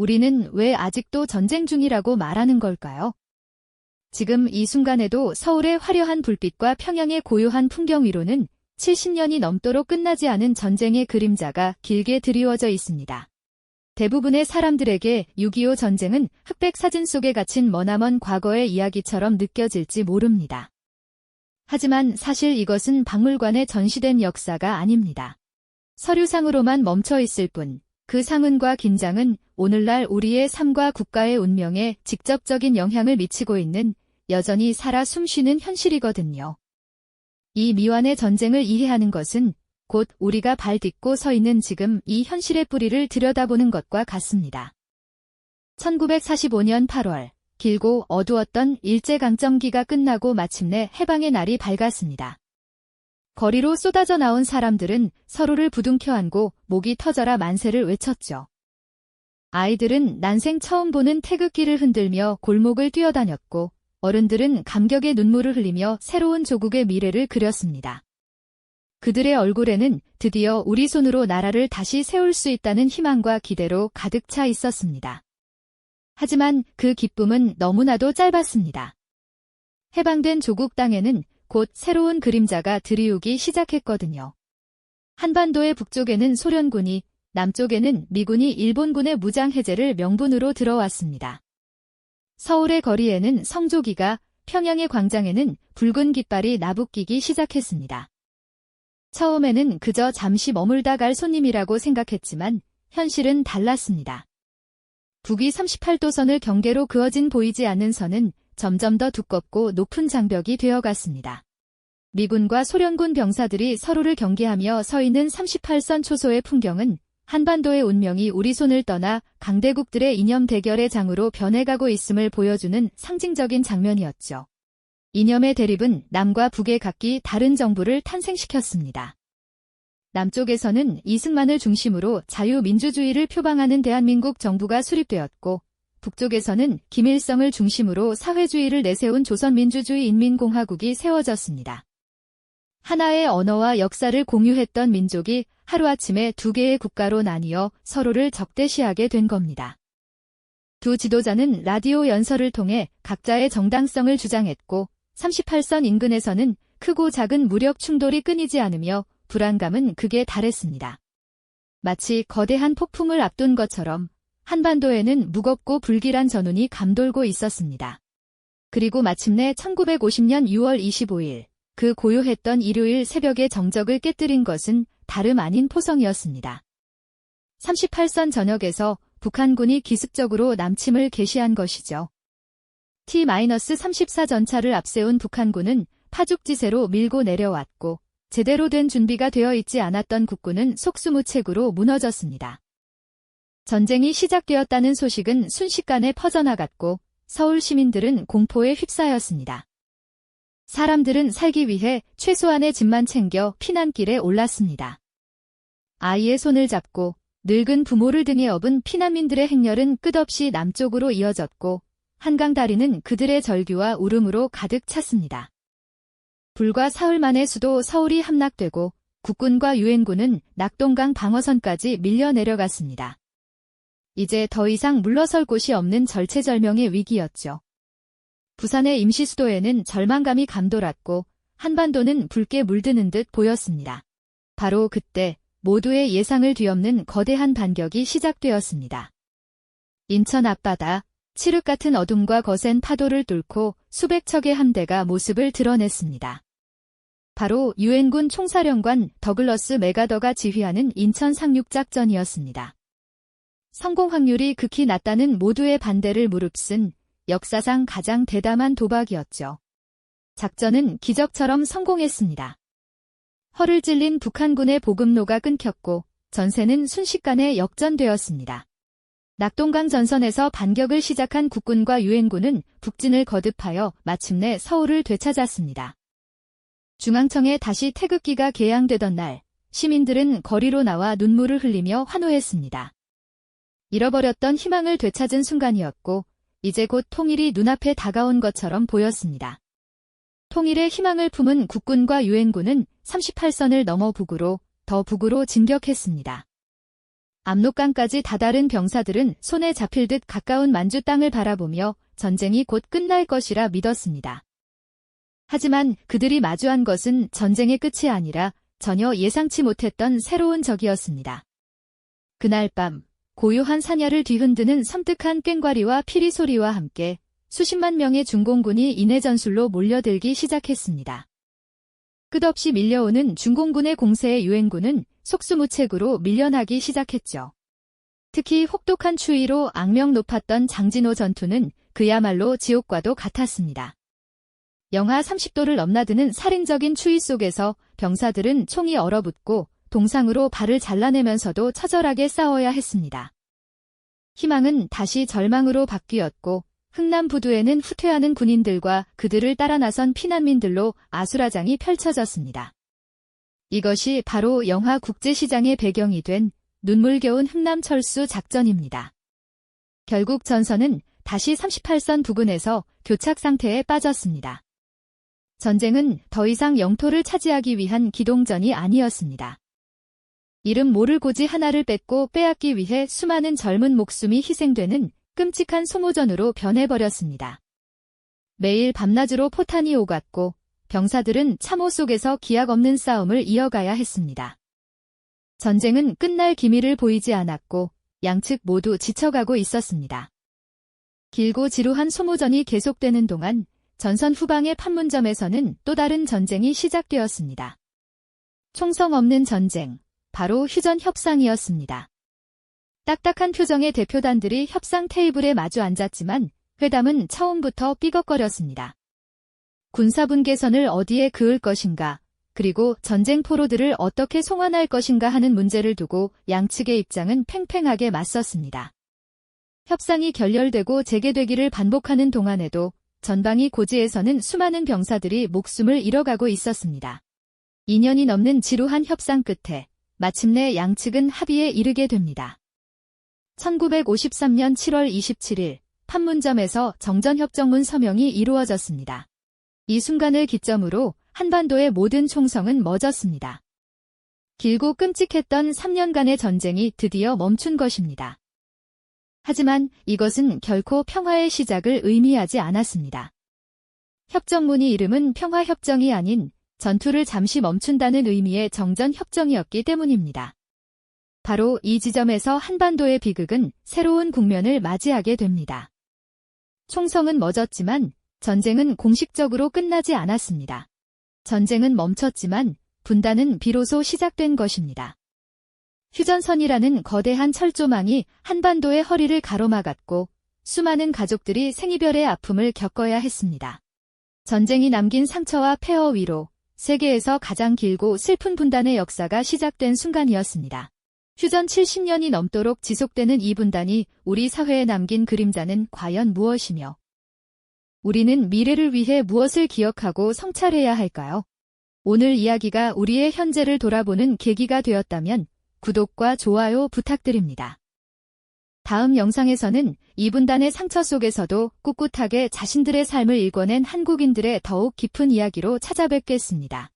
우리는 왜 아직도 전쟁 중이라고 말하는 걸까요? 지금 이 순간에도 서울의 화려한 불빛과 평양의 고요한 풍경 위로는 70년이 넘도록 끝나지 않은 전쟁의 그림자가 길게 드리워져 있습니다. 대부분의 사람들에게 6.25 전쟁은 흑백 사진 속에 갇힌 머나먼 과거의 이야기처럼 느껴질지 모릅니다. 하지만 사실 이것은 박물관에 전시된 역사가 아닙니다. 서류상으로만 멈춰 있을 뿐, 그 상흔과 긴장은 오늘날 우리의 삶과 국가의 운명에 직접적인 영향을 미치고 있는 여전히 살아 숨쉬는 현실이거든요. 이 미완의 전쟁을 이해하는 것은 곧 우리가 발 딛고 서 있는 지금 이 현실의 뿌리를 들여다보는 것과 같습니다. 1945년 8월, 길고 어두웠던 일제강점기가 끝나고 마침내 해방의 날이 밝았습니다. 거리로 쏟아져 나온 사람들은 서로를 부둥켜 안고 목이 터져라 만세를 외쳤죠. 아이들은 난생 처음 보는 태극기를 흔들며 골목을 뛰어다녔고, 어른들은 감격의 눈물을 흘리며 새로운 조국의 미래를 그렸습니다. 그들의 얼굴에는 드디어 우리 손으로 나라를 다시 세울 수 있다는 희망과 기대로 가득 차 있었습니다. 하지만 그 기쁨은 너무나도 짧았습니다. 해방된 조국 땅에는 곧 새로운 그림자가 드리우기 시작했거든요. 한반도의 북쪽에는 소련군이, 남쪽에는 미군이 일본군의 무장 해제를 명분으로 들어왔습니다. 서울의 거리에는 성조기가, 평양의 광장에는 붉은 깃발이 나부끼기 시작했습니다. 처음에는 그저 잠시 머물다 갈 손님이라고 생각했지만 현실은 달랐습니다. 북위 38도선을 경계로 그어진 보이지 않는 선은 점점 더 두껍고 높은 장벽이 되어갔습니다. 미군과 소련군 병사들이 서로를 경계하며 서 있는 38선 초소의 풍경은 한반도의 운명이 우리 손을 떠나 강대국들의 이념 대결의 장으로 변해가고 있음을 보여주는 상징적인 장면이었죠. 이념의 대립은 남과 북의 각기 다른 정부를 탄생시켰습니다. 남쪽에서는 이승만을 중심으로 자유민주주의를 표방하는 대한민국 정부가 수립되었고, 북쪽에서는 김일성을 중심으로 사회주의를 내세운 조선민주주의인민공화국이 세워졌습니다. 하나의 언어와 역사를 공유했던 민족이 하루아침에 두 개의 국가로 나뉘어 서로를 적대시하게 된 겁니다. 두 지도자는 라디오 연설을 통해 각자의 정당성을 주장했고, 38선 인근에서는 크고 작은 무력 충돌이 끊이지 않으며 불안감은 극에 달했습니다. 마치 거대한 폭풍을 앞둔 것처럼 한반도에는 무겁고 불길한 전운이 감돌고 있었습니다. 그리고 마침내 1950년 6월 25일, 그 고요했던 일요일 새벽의 정적을 깨뜨린 것은 다름 아닌 포성이었습니다. 38선 전역에서 북한군이 기습적으로 남침을 개시한 것이죠. T-34 전차를 앞세운 북한군은 파죽지세로 밀고 내려왔고, 제대로 된 준비가 되어 있지 않았던 국군은 속수무책으로 무너졌습니다. 전쟁이 시작되었다는 소식은 순식간에 퍼져나갔고, 서울 시민들은 공포에 휩싸였습니다. 사람들은 살기 위해 최소한의 짐만 챙겨 피난길에 올랐습니다. 아이의 손을 잡고 늙은 부모를 등에 업은 피난민들의 행렬은 끝없이 남쪽으로 이어졌고, 한강 다리는 그들의 절규와 울음으로 가득 찼습니다. 불과 사흘 만에 수도 서울이 함락되고 국군과 유엔군은 낙동강 방어선까지 밀려 내려갔습니다. 이제 더 이상 물러설 곳이 없는 절체절명의 위기였죠. 부산의 임시수도에는 절망감이 감돌았고 한반도는 붉게 물드는 듯 보였습니다. 바로 그때 모두의 예상을 뒤엎는 거대한 반격이 시작되었습니다. 인천 앞바다, 칠흑 같은 어둠과 거센 파도를 뚫고 수백 척의 함대가 모습을 드러냈습니다. 바로 유엔군 총사령관 더글러스 맥아더가 지휘하는 인천 상륙작전이었습니다. 성공 확률이 극히 낮다는 모두의 반대를 무릅쓴 역사상 가장 대담한 도박이었죠. 작전은 기적처럼 성공했습니다. 허를 찔린 북한군의 보급로가 끊겼고 전세는 순식간에 역전되었습니다. 낙동강 전선에서 반격을 시작한 국군과 유엔군은 북진을 거듭하여 마침내 서울을 되찾았습니다. 중앙청에 다시 태극기가 개양되던 날, 시민들은 거리로 나와 눈물을 흘리며 환호했습니다. 잃어버렸던 희망을 되찾은 순간이었고, 이제 곧 통일이 눈앞에 다가온 것처럼 보였습니다. 통일의 희망을 품은 국군과 유엔군은 38선을 넘어 북으로, 더 북으로 진격했습니다. 압록강까지 다다른 병사들은 손에 잡힐 듯 가까운 만주 땅을 바라보며 전쟁이 곧 끝날 것이라 믿었습니다. 하지만 그들이 마주한 것은 전쟁의 끝이 아니라 전혀 예상치 못했던 새로운 적이었습니다. 그날 밤 고요한 산야를 뒤흔드는 섬뜩한 꽹과리와 피리 소리와 함께 수십만 명의 중공군이 인해전술로 몰려들기 시작했습니다. 끝없이 밀려오는 중공군의 공세에 유엔군은 속수무책으로 밀려나기 시작했죠. 특히 혹독한 추위로 악명 높았던 장진호 전투는 그야말로 지옥과도 같았습니다. 영하 30도를 넘나드는 살인적인 추위 속에서 병사들은 총이 얼어붙고 동상으로 발을 잘라내면서도 처절하게 싸워야 했습니다. 희망은 다시 절망으로 바뀌었고 흥남부두에는 후퇴하는 군인들과 그들을 따라 나선 피난민들로 아수라장이 펼쳐졌습니다. 이것이 바로 영화 국제시장의 배경이 된 눈물겨운 흥남철수 작전입니다. 결국 전선은 다시 38선 부근에서 교착 상태에 빠졌습니다. 전쟁은 더 이상 영토를 차지하기 위한 기동전이 아니었습니다. 이름 모를 고지 하나를 뺏고 빼앗기 위해 수많은 젊은 목숨이 희생되는 끔찍한 소모전으로 변해버렸습니다. 매일 밤낮으로 포탄이 오갔고 병사들은 참호 속에서 기약 없는 싸움을 이어가야 했습니다. 전쟁은 끝날 기미를 보이지 않았고 양측 모두 지쳐가고 있었습니다. 길고 지루한 소모전이 계속되는 동안 전선 후방의 판문점에서는 또 다른 전쟁이 시작되었습니다. 총성 없는 전쟁, 바로 휴전 협상이었습니다. 딱딱한 표정의 대표단들이 협상 테이블에 마주 앉았지만 회담은 처음부터 삐걱거렸습니다. 군사분계선을 어디에 그을 것인가, 그리고 전쟁 포로들을 어떻게 송환할 것인가 하는 문제를 두고 양측의 입장은 팽팽하게 맞섰습니다. 협상이 결렬되고 재개되기를 반복하는 동안에도 전방위 고지에서는 수많은 병사들이 목숨을 잃어가고 있었습니다. 2년이 넘는 지루한 협상 끝에 마침내 양측은 합의에 이르게 됩니다. 1953년 7월 27일 판문점에서 정전협정문 서명이 이루어졌습니다. 이 순간을 기점으로 한반도의 모든 총성은 멎었습니다. 길고 끔찍했던 3년간의 전쟁이 드디어 멈춘 것입니다. 하지만 이것은 결코 평화의 시작을 의미하지 않았습니다. 협정문의 이름은 평화협정이 아닌 전투를 잠시 멈춘다는 의미의 정전협정이었기 때문입니다. 바로 이 지점에서 한반도의 비극은 새로운 국면을 맞이하게 됩니다. 총성은 멎었지만 전쟁은 공식적으로 끝나지 않았습니다. 전쟁은 멈췄지만 분단은 비로소 시작된 것입니다. 휴전선이라는 거대한 철조망이 한반도의 허리를 가로막았고 수많은 가족들이 생이별의 아픔을 겪어야 했습니다. 전쟁이 남긴 상처와 폐허 위로 세계에서 가장 길고 슬픈 분단의 역사가 시작된 순간이었습니다. 휴전 70년이 넘도록 지속되는 이 분단이 우리 사회에 남긴 그림자는 과연 무엇이며 우리는 미래를 위해 무엇을 기억하고 성찰해야 할까요? 오늘 이야기가 우리의 현재를 돌아보는 계기가 되었다면 구독과 좋아요 부탁드립니다. 다음 영상에서는 이 분단의 상처 속에서도 꿋꿋하게 자신들의 삶을 일궈낸 한국인들의 더욱 깊은 이야기로 찾아뵙겠습니다.